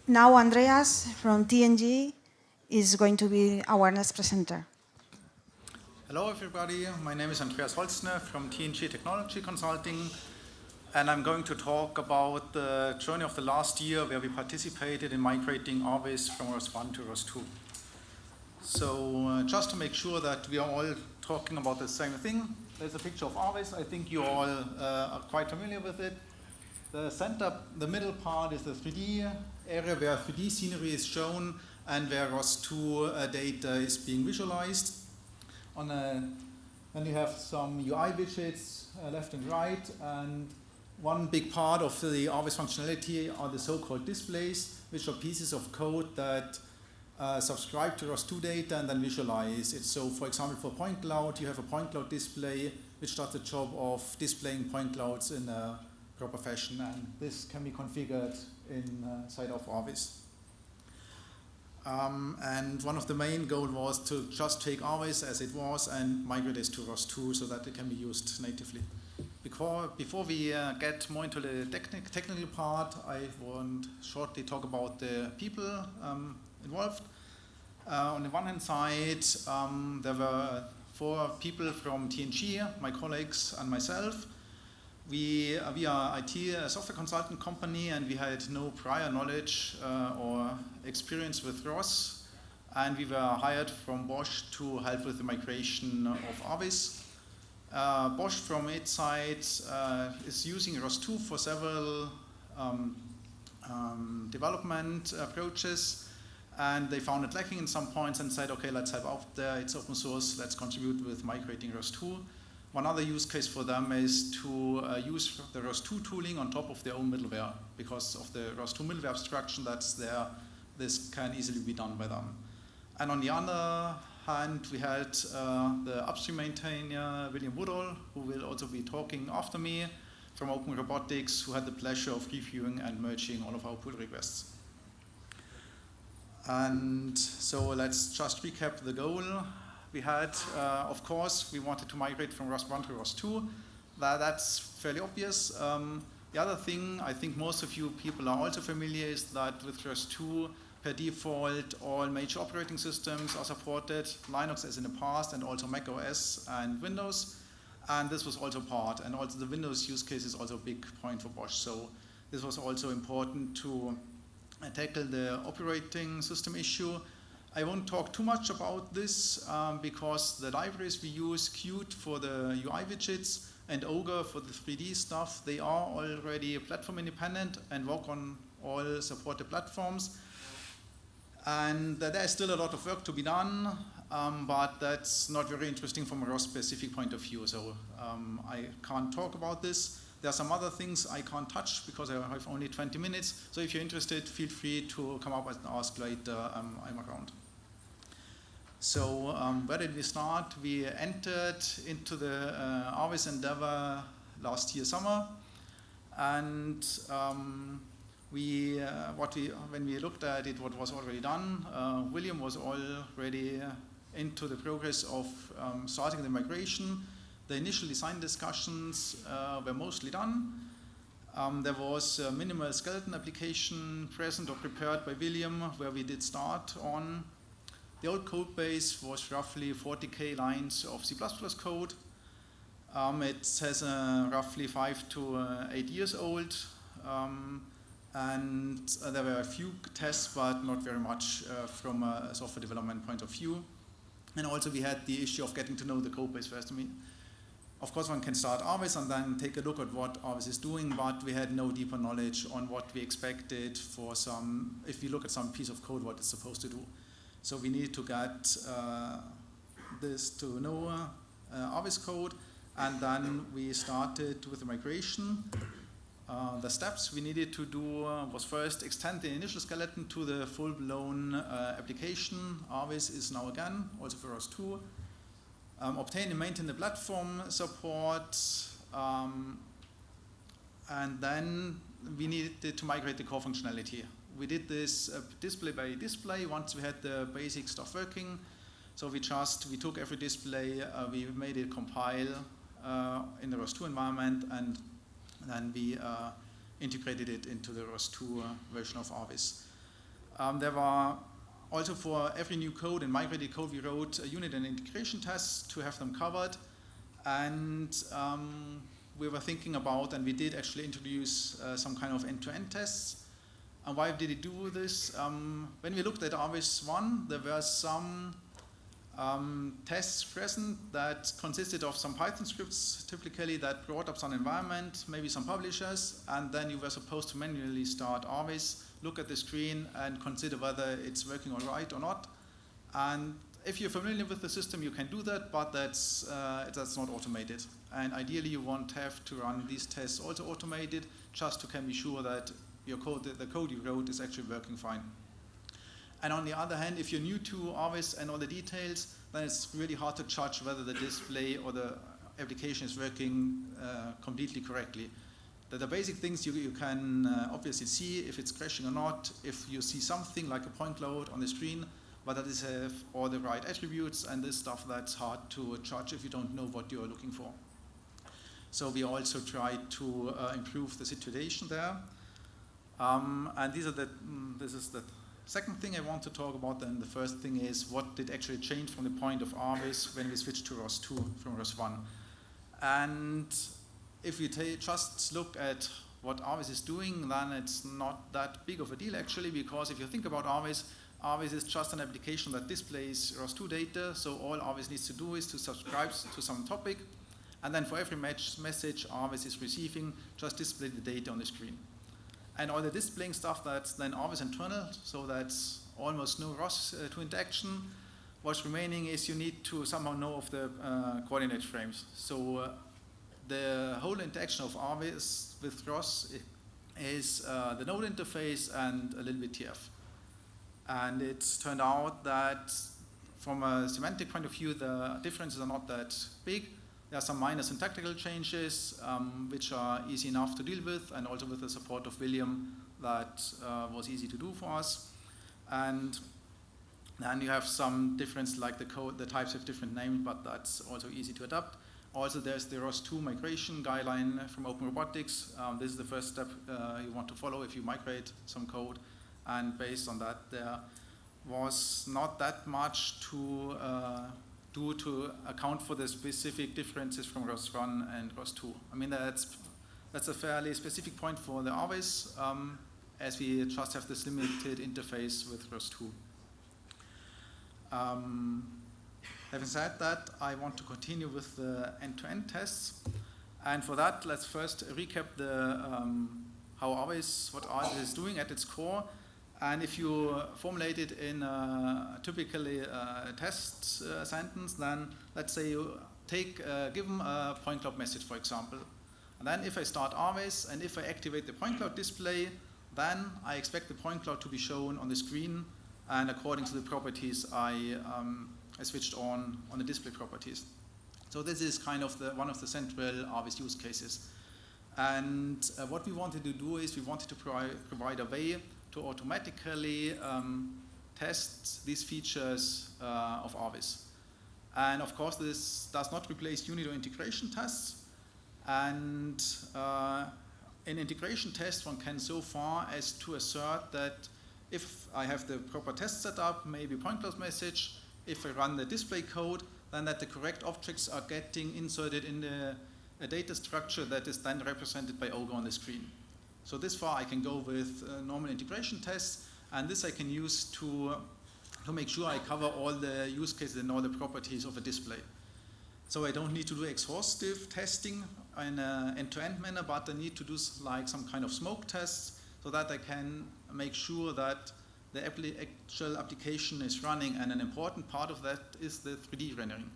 Now Andreas from TNG is going to be our next presenter. Hello everybody, my name is Andreas Holzner from TNG Technology Consulting, and I'm going to talk about the journey of the last year where we participated in migrating RViz from ROS1 to ROS2. So just to make sure that we are all talking about the same thing, there's a picture of RViz. I think you all are quite familiar with it. The middle part is the 3D area where 3D scenery is shown and where ROS2 data is being visualized. Then you have some UI widgets left and right, and one big part of the RViz functionality are the so-called displays, which are pieces of code that subscribe to ROS2 data and then visualize it. So for example, for point cloud, you have a point cloud display which does the job of displaying point clouds in a proper fashion, and this can be configured inside of RViz. And one of the main goals was to just take RViz as it was and migrate it to ROS2 so that it can be used natively. Before we get more into the technical part, I want shortly talk about the people involved. On the one hand side, there were 4 people from TNG, my colleagues and myself. We are IT software consultant company, and we had no prior knowledge or experience with ROS, and we were hired from Bosch to help with the migration of RViz. Bosch from its side is using ROS2 for several development approaches, and they found it lacking in some points and said, okay, let's help out there, it's open source, let's contribute with migrating ROS2. One other use case for them is to use the ROS2 tooling on top of their own middleware. Because of the ROS2 middleware abstraction that's there, this can easily be done by them. And on the other hand, we had the upstream maintainer, William Woodall, who will also be talking after me, from Open Robotics, who had the pleasure of reviewing and merging all of our pull requests. And so let's just recap the goal. We had, of course, we wanted to migrate from ROS1 to ROS2. That's fairly obvious. The other thing I think most of you people are also familiar is that with ROS2, per default, all major operating systems are supported, Linux as in the past, and also Mac OS and Windows. And this was also part, and also the Windows use case is also a big point for Bosch. So this was also important to tackle the operating system issue. I won't talk too much about this because the libraries we use, Qt for the UI widgets and Ogre for the 3D stuff, they are already platform independent and work on all supported platforms. And there's still a lot of work to be done, but that's not very interesting from a ROS specific point of view, so I can't talk about this. There are some other things I can't touch because I have only 20 minutes, so if you're interested, feel free to come up and ask later. I'm around. So where did we start? We entered into the RViz endeavor last year summer, and when we looked at it, what was already done, William was already into the progress of starting the migration. The initial design discussions were mostly done. There was a minimal skeleton application present or prepared by William where we did start on. The old code base was roughly 40K lines of C++ code. It has roughly 5 to 8 years old. And there were a few tests, but not very much from a software development point of view. And also we had the issue of getting to know the code base first. I mean, of course one can start RViz and then take a look at what RViz is doing, but we had no deeper knowledge on what we expected for if we look at some piece of code, what it's supposed to do. So we need to get this to know RViz code, and then we started with the migration. The steps we needed to do was first extend the initial skeleton to the full-blown application. RViz is now again, also for ROS2. Obtain and maintain the platform support, and then we needed to migrate the core functionality. We did this display by display once we had the basic stuff working. So we took every display, we made it compile in the ROS2 environment, and then we integrated it into the ROS2 version of RViz. There were also for every new code and migrated code, we wrote unit and integration tests to have them covered. And we were thinking about, and we did actually introduce some kind of end-to-end tests. And why did it do this? When we looked at RViz 1, there were some tests present that consisted of some Python scripts, typically, that brought up some environment, maybe some publishers, and then you were supposed to manually start RViz, look at the screen, and consider whether it's working all right or not. And if you're familiar with the system, you can do that, but that's not automated. And ideally, you won't have to run these tests also automated, just to can be sure that your code, the code you wrote, is actually working fine. And on the other hand, if you're new to RViz and all the details, then it's really hard to judge whether the display or the application is working completely correctly. The basic things you can obviously see if it's crashing or not, if you see something like a point cloud on the screen, whether this have all the right attributes, and this stuff that's hard to judge if you don't know what you're looking for. So we also try to improve the situation there. And this is the second thing I want to talk about. Then the first thing is what did actually change from the point of RViz when we switched to ROS 2 from ROS 1. And if we just look at what RViz is doing, then it's not that big of a deal actually, because if you think about RViz, RViz is just an application that displays ROS 2 data, so all RViz needs to do is to subscribe to some topic, and then for every message RViz is receiving, just display the data on the screen. And all the displaying stuff, that's then RViz internal, so that's almost no ROS 2 interaction. What's remaining is you need to somehow know of the coordinate frames. So the whole interaction of RViz with ROS is the node interface and a little bit TF. And it's turned out that from a semantic point of view, the differences are not that big. There are some minor syntactical changes, which are easy enough to deal with, and also with the support of William, that was easy to do for us. And then you have some difference, like the code, the types have different names, but that's also easy to adapt. Also, there's the ROS 2 migration guideline from Open Robotics. This is the first step you want to follow if you migrate some code. And based on that, there was not that much to do to account for the specific differences from ROS 1 and ROS 2. I mean, that's a fairly specific point for the RViz, as we just have this limited interface with ROS 2. Having said that, I want to continue with the end-to-end tests. And for that, let's first recap the how RViz, what RViz is doing at its core. And if you formulate it in typically a test sentence, then let's say you give them a point cloud message, for example. And then if I start RViz and if I activate the point cloud display, then I expect the point cloud to be shown on the screen, and according to the properties I switched on the display properties. So this is kind of one of the central RViz use cases. And what we wanted to do is we wanted to provide a way to automatically test these features of RViz. And of course, this does not replace unit or integration tests. And in integration tests, one can so far as to assert that if I have the proper test set up, maybe point cloud message, if I run the display code, then that the correct objects are getting inserted in a data structure that is then represented by Ogre on the screen. So this far I can go with normal integration tests, and this I can use to make sure I cover all the use cases and all the properties of a display. So I don't need to do exhaustive testing in an end-to-end manner, but I need to do like some kind of smoke tests so that I can make sure that the actual application is running, and an important part of that is the 3D rendering.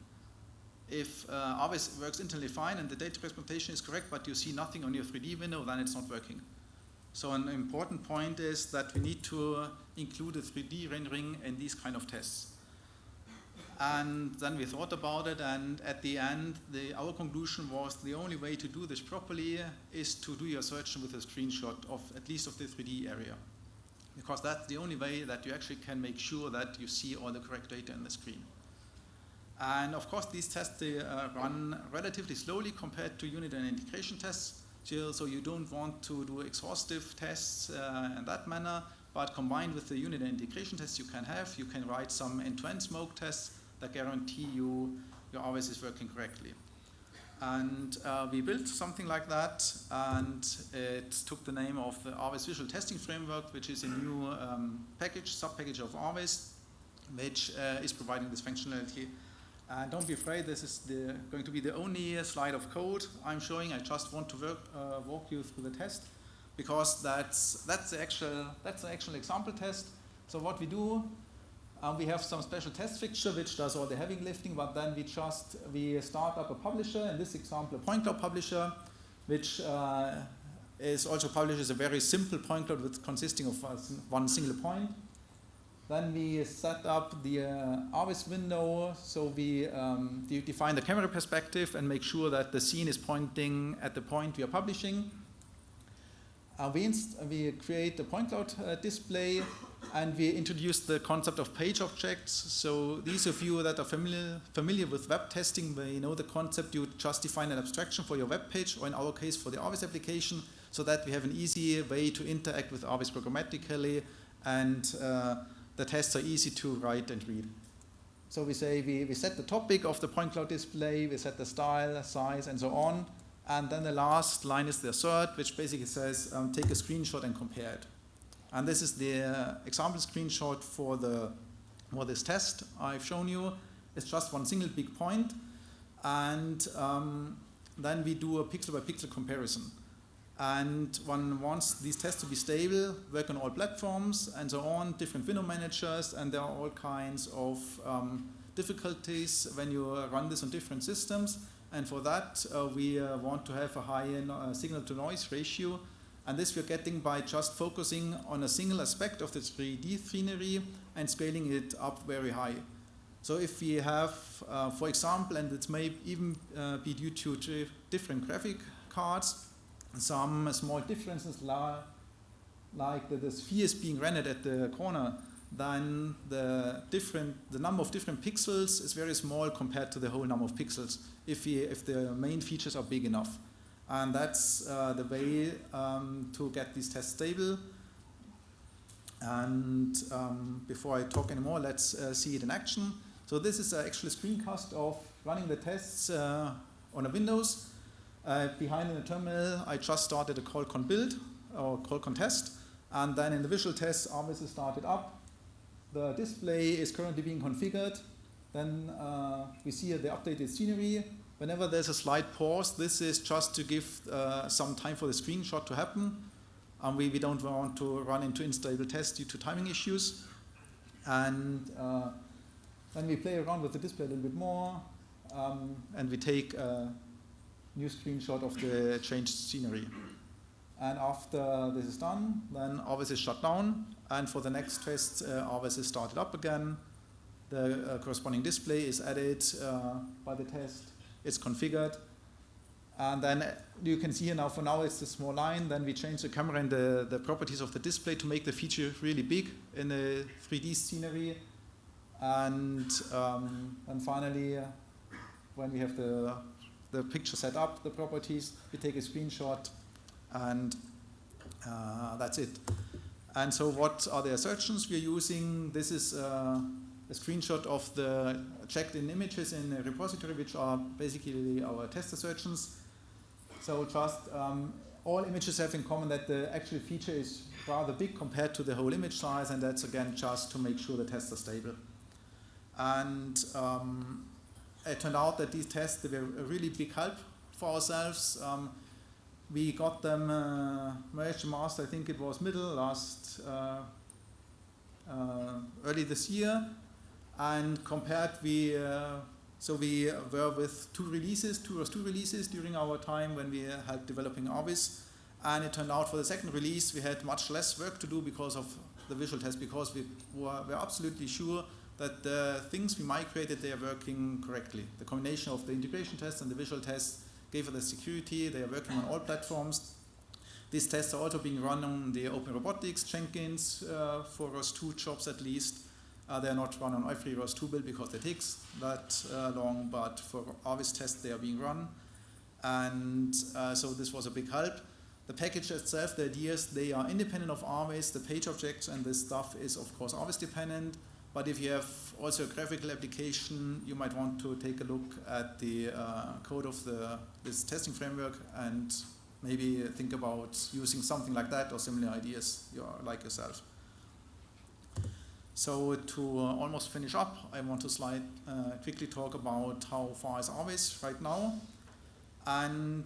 If RViz works internally fine and the data representation is correct, but you see nothing on your 3D window, then it's not working. So an important point is that we need to include a 3D rendering in these kind of tests. And then we thought about it, and at the end, our conclusion was the only way to do this properly is to do your search with a screenshot of at least of the 3D area. Because that's the only way that you actually can make sure that you see all the correct data in the screen. And of course, these tests they run relatively slowly compared to unit and integration tests. So you don't want to do exhaustive tests in that manner, but combined with the unit and integration tests you can write some end-to-end smoke tests that guarantee you your RViz is working correctly. And we built something like that, and it took the name of the RViz Visual Testing Framework, which is a new sub-package of RViz, which is providing this functionality. And don't be afraid, this is going to be the only slide of code I'm showing. I just want to walk you through the test, because that's the actual example test. So what we do, we have some special test fixture which does all the heavy lifting, but then we start up a publisher, in this example a point cloud publisher, which is also publishes a very simple point cloud consisting of one single point. Then we set up the RViz window, so we define the camera perspective and make sure that the scene is pointing at the point we are publishing. We create a point cloud display, and we introduce the concept of page objects. So these of you that are familiar with web testing, they know the concept. You just define an abstraction for your web page, or in our case for the RViz application, so that we have an easy way to interact with RViz programmatically, and the tests are easy to write and read. So we say we set the topic of the point cloud display, we set the style, size, and so on. And then the last line is the assert, which basically says take a screenshot and compare it. And this is the example screenshot for this test I've shown you. It's just one single big point. And then we do a pixel by pixel comparison. And one wants these tests to be stable, work on all platforms, and so on, different window managers, and there are all kinds of difficulties when you run this on different systems. And for that, we want to have a high signal-to-noise ratio. And this we're getting by just focusing on a single aspect of the 3D scenery and scaling it up very high. So if we have, for example, and it may even be due to different graphic cards, some small differences like the sphere is being rendered at the corner, then the number of different pixels is very small compared to the whole number of pixels if the main features are big enough. And that's the way to get these tests stable. And before I talk anymore, let's see it in action. So this is actually a screencast of running the tests on a Windows. Behind in the terminal, I just started a call-con build or call-con test, and then in the visual test, RViz is started up. The display is currently being configured. Then we see the updated scenery. Whenever there's a slight pause, this is just to give some time for the screenshot to happen. We don't want to run into unstable tests due to timing issues. And then we play around with the display a little bit more, and we take new screenshot of the changed scenery. And after this is done, then RViz is shut down, and for the next test, RViz is started up again. The corresponding display is added by the test. It's configured. And then you can see here now, for now it's a small line. Then we change the camera and the properties of the display to make the feature really big in the 3D scenery. And finally, when we have the picture set up, the properties, we take a screenshot, and that's it. And so what are the assertions we're using? This is a screenshot of the checked-in images in a repository, which are basically our test assertions. So just all images have in common that the actual feature is rather big compared to the whole image size, and that's again just to make sure the tests are stable. And it turned out that these tests, they were a really big help for ourselves. We got them merged and mastered, I think it was early this year. And compared, so we were with two ROS 2 releases during our time when we had developing RViz. And it turned out for the second release, we had much less work to do because of the visual test, because we were absolutely sure that the things we migrated, they are working correctly. The combination of the integration test and the visual test gave us the security. They are working on all platforms. These tests are also being run on the Open Robotics Jenkins for ROS 2 jobs at least. They are not run on every ROS 2 build because it takes that long, but for RViz tests they are being run. And so this was a big help. The package itself, the ideas, they are independent of RViz. The page objects and this stuff is of course RViz dependent. But if you have also a graphical application, you might want to take a look at the code of this testing framework and maybe think about using something like that or similar ideas like yourself. So to almost finish up, I want to quickly talk about how far is RViz right now. And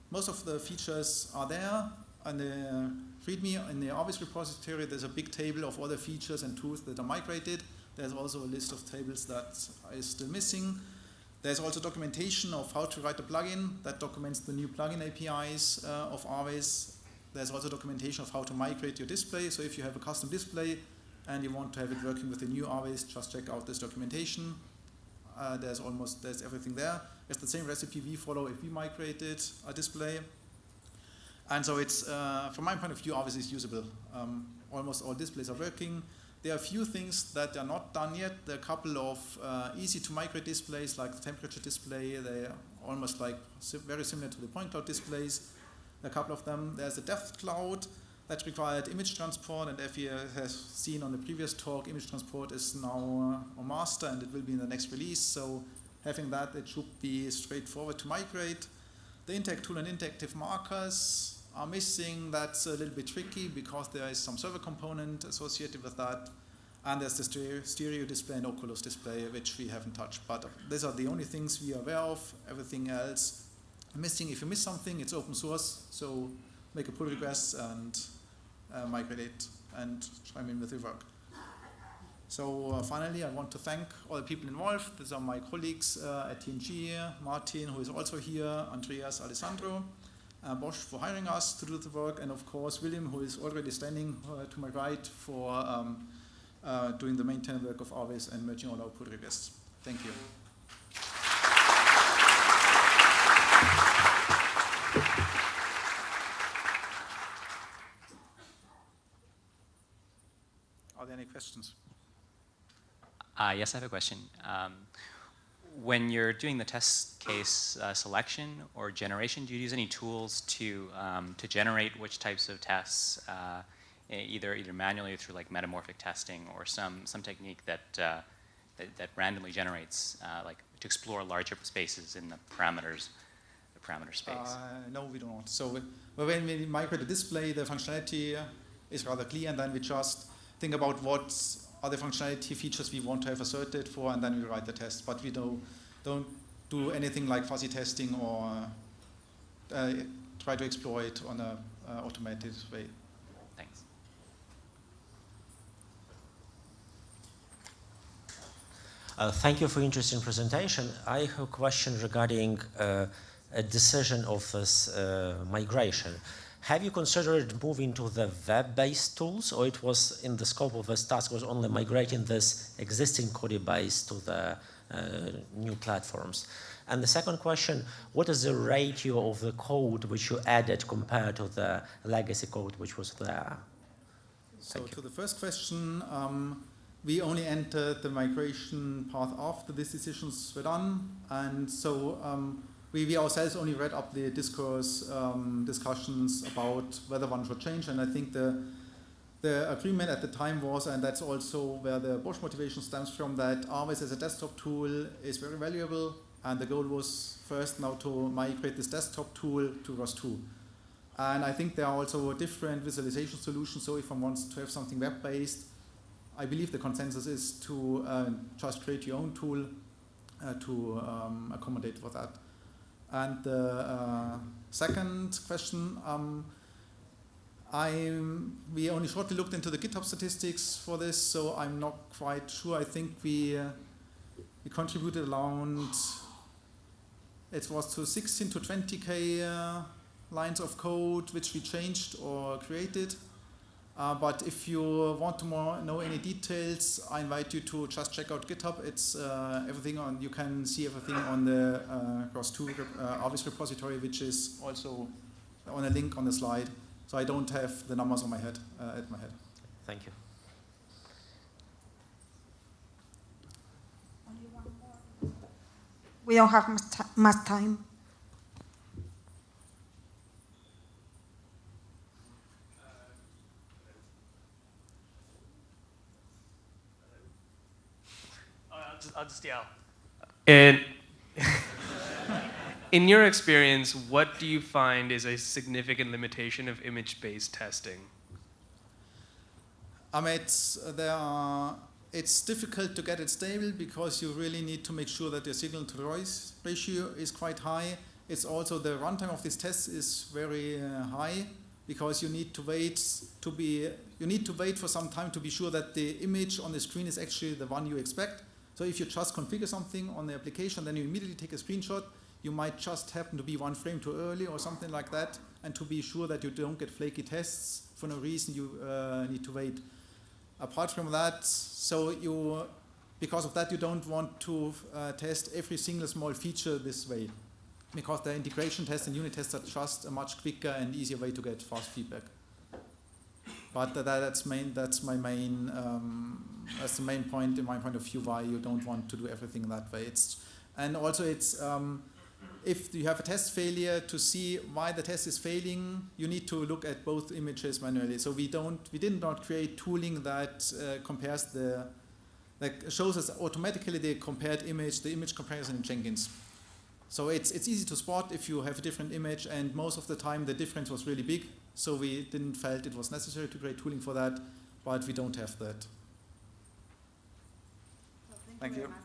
most of the features are there. On the README in the RViz repository, there's a big table of all the features and tools that are migrated. There's also a list of tables that is still missing. There's also documentation of how to write a plugin that documents the new plugin APIs of RViz. There's also documentation of how to migrate your display. So if you have a custom display and you want to have it working with the new RViz, just check out this documentation. There's everything there. It's the same recipe we follow if we migrated a display. And so it's, from my point of view, RViz is usable. Almost all displays are working. There are a few things that are not done yet. There are a couple of easy to migrate displays, like the temperature display. They're almost like very similar to the point cloud displays. A couple of them. There's a depth cloud that required image transport, and if you have seen on the previous talk, image transport is now on master, and it will be in the next release. So having that, it should be straightforward to migrate. The interact tool and interactive markers are missing. That's a little bit tricky because there is some server component associated with that. And there's the stereo display and Oculus display, which we haven't touched. But these are the only things we are aware of. Everything else missing. If you miss something, it's open source. So make a pull request and migrate it and chime in with your work. So finally, I want to thank all the people involved. These are my colleagues at TNG, Martin, who is also here, Andreas, Alessandro, Bosch for hiring us to do the work, and of course William, who is already standing to my right for doing the maintenance work of RViz and merging all our pull requests. Thank you. Are there any questions? Yes, I have a question. When you're doing the test case selection or generation, do you use any tools to generate which types of tests, either manually or through like metamorphic testing, or some technique that randomly generates, like to explore larger spaces in the parameter space? No, we don't. So when we migrate the display, the functionality is rather clear, and then we just think about what are the functionality features we want to have asserted for, and then we write the test. But we don't do anything like fuzzy testing or try to exploit on an automated way. Thanks. Thank you for interesting presentation. I have a question regarding a decision of this migration. Have you considered moving to the web-based tools, or it was in the scope of this task was only migrating this existing code base to the new platforms? And the second question, what is the ratio of the code which you added compared to the legacy code which was there? So to the first question, we only entered the migration path after these decisions were done, and so we ourselves only read up the discourse discussions about whether one should change, and I think the agreement at the time was, and that's also where the Bosch motivation stems from, that RViz as a desktop tool is very valuable, and the goal was first now to migrate this desktop tool to ROS2. And I think there are also different visualization solutions, so if one wants to have something web-based, I believe the consensus is to just create your own tool to accommodate for that. And the second question, we only shortly looked into the GitHub statistics for this, so I'm not quite sure. I think we contributed around, it was to 16 to 20K lines of code which we changed or created. But if you want to know any details, I invite you to just check out GitHub. It's everything on. You can see everything on the ROS2 RViz repository, which is also on a link on the slide. So I don't have the numbers on my head at my head. Thank you. Only one more. We don't have much time. just yell. And in your experience, what do you find is a significant limitation of image-based testing? It's difficult to get it stable because you really need to make sure that your signal to noise ratio is quite high. It's also the runtime of these tests is very high because you need to wait for some time to be sure that the image on the screen is actually the one you expect. So if you just configure something on the application, then you immediately take a screenshot. You might just happen to be one frame too early or something like that, and to be sure that you don't get flaky tests for no reason, you need to wait. Apart from that, because of that, you don't want to test every single small feature this way, because the integration tests and unit tests are just a much quicker and easier way to get fast feedback. But that's the main point in my point of view why you don't want to do everything that way. If you have a test failure, to see why the test is failing, you need to look at both images manually. So we did not create tooling that shows us automatically the compared image, the image comparison in Jenkins. So it's easy to spot if you have a different image, and most of the time the difference was really big. So we didn't felt it was necessary to create tooling for that, but we don't have that. Well, Thank you. very much.